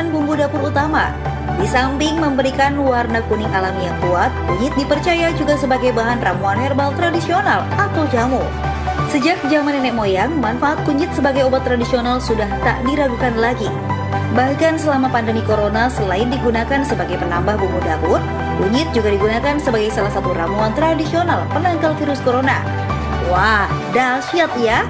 merupakan bumbu dapur utama. Di samping memberikan warna kuning alami yang kuat, kunyit dipercaya juga sebagai bahan ramuan herbal tradisional atau jamu. Sejak zaman nenek moyang, manfaat kunyit sebagai obat tradisional sudah tak diragukan lagi. Bahkan selama pandemi corona, selain digunakan sebagai penambah bumbu dapur, kunyit juga digunakan sebagai salah satu ramuan tradisional penangkal virus corona. Wah, dahsyat ya!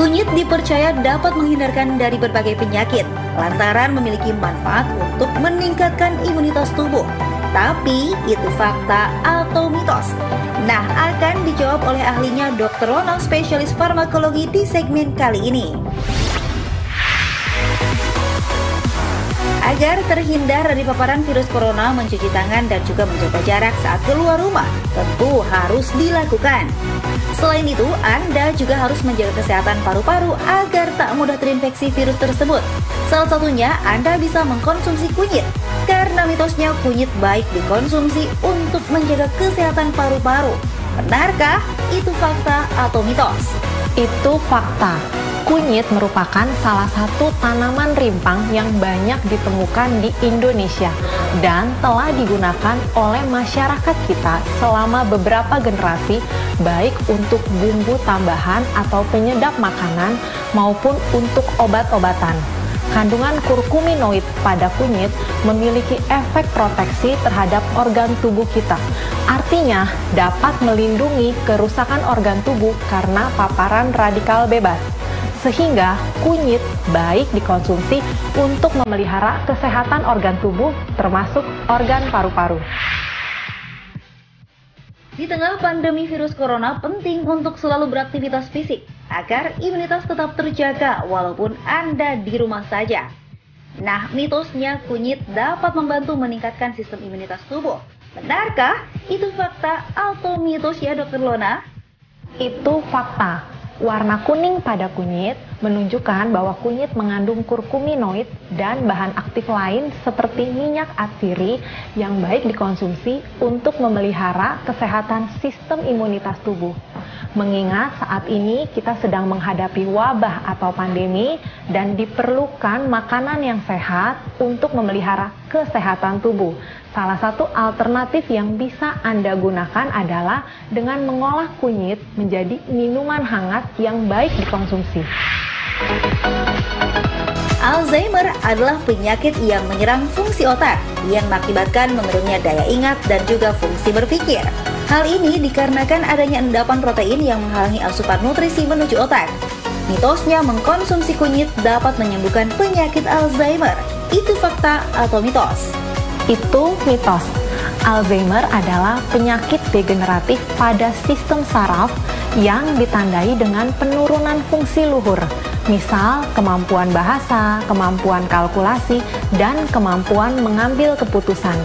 Kunyit dipercaya dapat menghindarkan dari berbagai penyakit, lantaran memiliki manfaat untuk meningkatkan imunitas tubuh. Tapi, itu fakta atau mitos? Nah, akan dijawab oleh ahlinya Dr. Lona, spesialis farmakologi di segmen kali ini. Agar terhindar dari paparan virus corona, mencuci tangan dan juga menjaga jarak saat keluar rumah tentu harus dilakukan. Selain itu, Anda juga harus menjaga kesehatan paru-paru agar tak mudah terinfeksi virus tersebut. Salah satunya, Anda bisa mengkonsumsi kunyit, karena mitosnya kunyit baik dikonsumsi untuk menjaga kesehatan paru-paru. Benarkah itu fakta atau mitos? Itu fakta. Kunyit merupakan salah satu tanaman rimpang yang banyak ditemukan di Indonesia dan telah digunakan oleh masyarakat kita selama beberapa generasi, baik untuk bumbu tambahan atau penyedap makanan maupun untuk obat-obatan. Kandungan kurkuminoid pada kunyit memiliki efek proteksi terhadap organ tubuh kita. Artinya, dapat melindungi kerusakan organ tubuh karena paparan radikal bebas. Sehingga kunyit baik dikonsumsi untuk memelihara kesehatan organ tubuh, termasuk organ paru-paru. Di tengah pandemi virus corona, penting untuk selalu beraktivitas fisik agar imunitas tetap terjaga walaupun Anda di rumah saja. Nah, mitosnya kunyit dapat membantu meningkatkan sistem imunitas tubuh. Benarkah itu fakta atau mitos ya, Dr. Lona? Itu fakta. Warna kuning pada kunyit menunjukkan bahwa kunyit mengandung kurkuminoid dan bahan aktif lain seperti minyak atsiri yang baik dikonsumsi untuk memelihara kesehatan sistem imunitas tubuh. Mengingat saat ini kita sedang menghadapi wabah atau pandemi dan diperlukan makanan yang sehat untuk memelihara kesehatan tubuh. Salah satu alternatif yang bisa Anda gunakan adalah dengan mengolah kunyit menjadi minuman hangat yang baik dikonsumsi. Alzheimer adalah penyakit yang menyerang fungsi otak yang mengakibatkan menurunnya daya ingat dan juga fungsi berpikir. Hal ini dikarenakan adanya endapan protein yang menghalangi asupan nutrisi menuju otak. Mitosnya mengkonsumsi kunyit dapat menyembuhkan penyakit Alzheimer. Itu fakta atau mitos? Itu mitos. Alzheimer adalah penyakit degeneratif pada sistem saraf yang ditandai dengan penurunan fungsi luhur, misal kemampuan bahasa, kemampuan kalkulasi, dan kemampuan mengambil keputusan.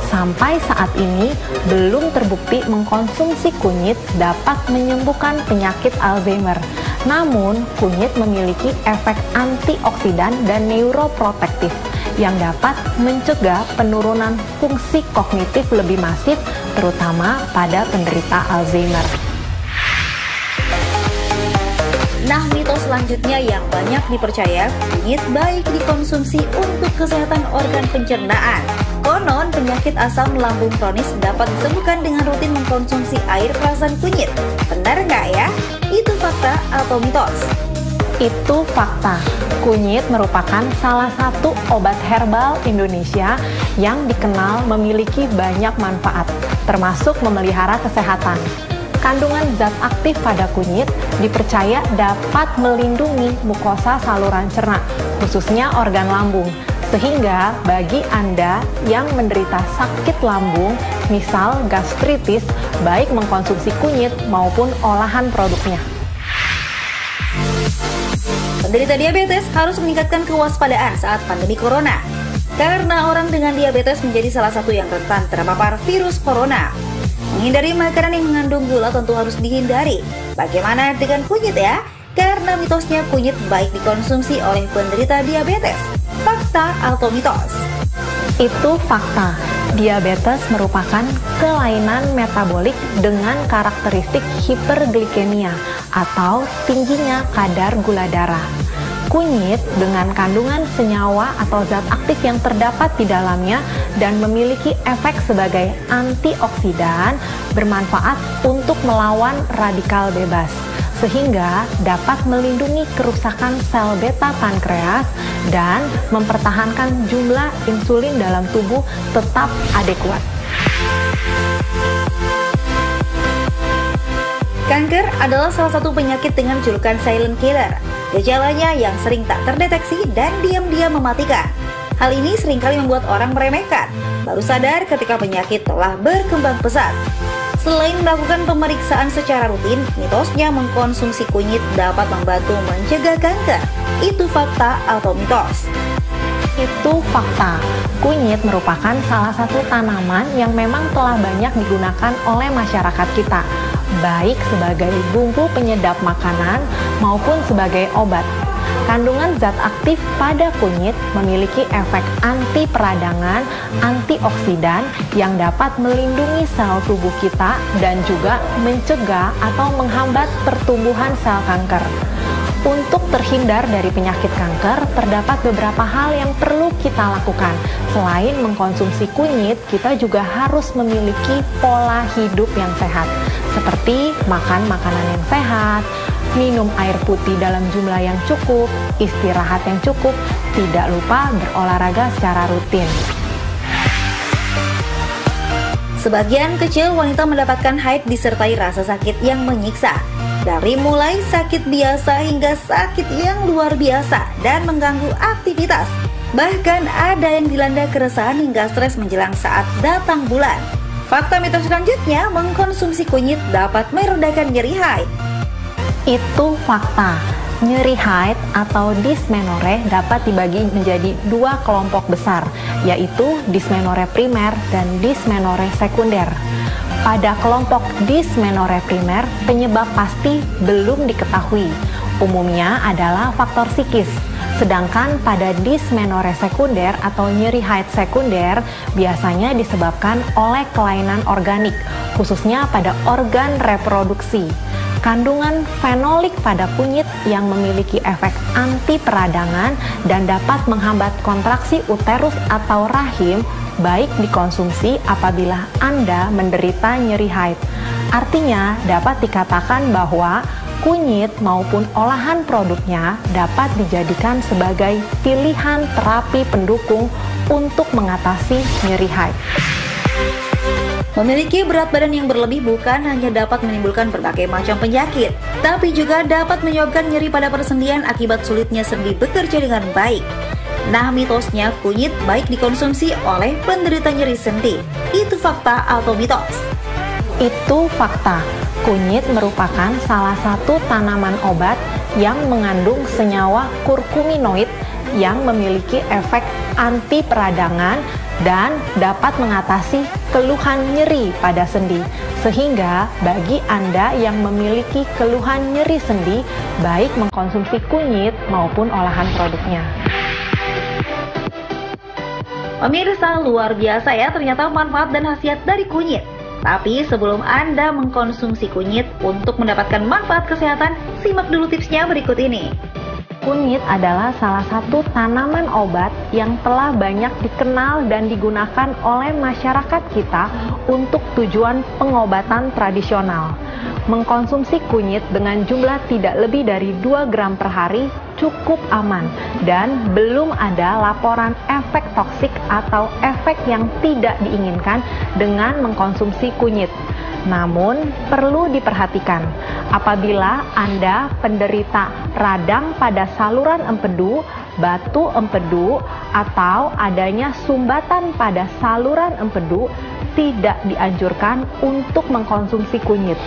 Sampai saat ini, belum terbukti mengkonsumsi kunyit dapat menyembuhkan penyakit Alzheimer. Namun, kunyit memiliki efek antioksidan dan neuroprotektif yang dapat mencegah penurunan fungsi kognitif lebih masif, terutama pada penderita Alzheimer. Nah, mitos selanjutnya yang banyak dipercaya, kunyit baik dikonsumsi untuk kesehatan organ pencernaan. Konon, penyakit asam lambung kronis dapat disembuhkan dengan rutin mengkonsumsi air perasan kunyit. Benar nggak ya? Itu fakta atau mitos? Itu fakta. Kunyit merupakan salah satu obat herbal Indonesia yang dikenal memiliki banyak manfaat, termasuk memelihara kesehatan. Kandungan zat aktif pada kunyit dipercaya dapat melindungi mukosa saluran cerna, khususnya organ lambung. Sehingga bagi Anda yang menderita sakit lambung, misal gastritis, baik mengkonsumsi kunyit maupun olahan produknya. Penderita diabetes harus meningkatkan kewaspadaan saat pandemi corona. Karena orang dengan diabetes menjadi salah satu yang rentan terpapar virus corona. Menghindari makanan yang mengandung gula tentu harus dihindari. Bagaimana dengan kunyit ya? Karena mitosnya kunyit baik dikonsumsi oleh penderita diabetes. Fakta atau mitos? Itu fakta. Diabetes merupakan kelainan metabolik dengan karakteristik hiperglikemia atau tingginya kadar gula darah. Kunyit dengan kandungan senyawa atau zat aktif yang terdapat di dalamnya dan memiliki efek sebagai antioksidan bermanfaat untuk melawan radikal bebas, sehingga dapat melindungi kerusakan sel beta pankreas dan mempertahankan jumlah insulin dalam tubuh tetap adekuat. Kanker adalah salah satu penyakit dengan julukan silent killer. Gejalanya yang sering tak terdeteksi dan diam-diam mematikan. Hal ini seringkali membuat orang meremehkan, baru sadar ketika penyakit telah berkembang pesat. Selain melakukan pemeriksaan secara rutin, mitosnya mengkonsumsi kunyit dapat membantu mencegah kanker. Itu fakta atau mitos? Itu fakta. Kunyit merupakan salah satu tanaman yang memang telah banyak digunakan oleh masyarakat kita, baik sebagai bumbu penyedap makanan maupun sebagai obat. Kandungan zat aktif pada kunyit memiliki efek anti peradangan, antioksidan yang dapat melindungi sel tubuh kita dan juga mencegah atau menghambat pertumbuhan sel kanker. Untuk terhindar dari penyakit kanker, terdapat beberapa hal yang perlu kita lakukan. Selain mengkonsumsi kunyit, kita juga harus memiliki pola hidup yang sehat, seperti makan makanan yang sehat, minum air putih dalam jumlah yang cukup, istirahat yang cukup, tidak lupa berolahraga secara rutin. Sebagian kecil wanita mendapatkan haid disertai rasa sakit yang menyiksa. Dari mulai sakit biasa hingga sakit yang luar biasa dan mengganggu aktivitas. Bahkan ada yang dilanda keresahan hingga stres menjelang saat datang bulan. Fakta mitos selanjutnya, mengkonsumsi kunyit dapat meredakan nyeri haid. Itu fakta. Nyeri haid atau dysmenorrhea dapat dibagi menjadi dua kelompok besar, yaitu dysmenorrhea primer dan dysmenorrhea sekunder. Pada kelompok dysmenorrhea primer, penyebab pasti belum diketahui. Umumnya adalah faktor psikis. Sedangkan pada dysmenorrhea sekunder atau nyeri haid sekunder biasanya disebabkan oleh kelainan organik, khususnya pada organ reproduksi. Kandungan fenolik pada kunyit yang memiliki efek anti peradangan dan dapat menghambat kontraksi uterus atau rahim baik dikonsumsi apabila Anda menderita nyeri haid. Artinya, dapat dikatakan bahwa kunyit maupun olahan produknya dapat dijadikan sebagai pilihan terapi pendukung untuk mengatasi nyeri haid. Memiliki berat badan yang berlebih bukan hanya dapat menimbulkan berbagai macam penyakit, tapi juga dapat menyebabkan nyeri pada persendian akibat sulitnya sendi bekerja dengan baik. Nah, mitosnya kunyit baik dikonsumsi oleh penderita nyeri sendi. Itu fakta atau mitos? Itu fakta. Kunyit merupakan salah satu tanaman obat yang mengandung senyawa kurkuminoid yang memiliki efek anti peradangan dan dapat mengatasi keluhan nyeri pada sendi. Sehingga bagi Anda yang memiliki keluhan nyeri sendi, baik mengkonsumsi kunyit maupun olahan produknya. Pemirsa, luar biasa ya ternyata manfaat dan khasiat dari kunyit. Tapi sebelum Anda mengkonsumsi kunyit untuk mendapatkan manfaat kesehatan, simak dulu tipsnya berikut ini. Kunyit adalah salah satu tanaman obat yang telah banyak dikenal dan digunakan oleh masyarakat kita untuk tujuan pengobatan tradisional. Mengkonsumsi kunyit dengan jumlah tidak lebih dari 2 gram per hari cukup aman dan belum ada laporan efek toksik atau efek yang tidak diinginkan dengan mengkonsumsi kunyit. Namun, perlu diperhatikan, apabila Anda penderita radang pada saluran empedu, batu empedu, atau adanya sumbatan pada saluran empedu, tidak dianjurkan untuk mengkonsumsi kunyit.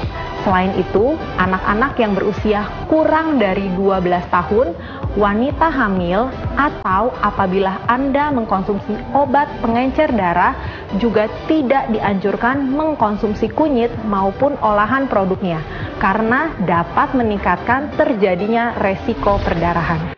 Selain itu, anak-anak yang berusia kurang dari 12 tahun, wanita hamil, atau apabila Anda mengkonsumsi obat pengencer darah, juga tidak dianjurkan mengkonsumsi kunyit maupun olahan produknya, karena dapat meningkatkan terjadinya resiko perdarahan.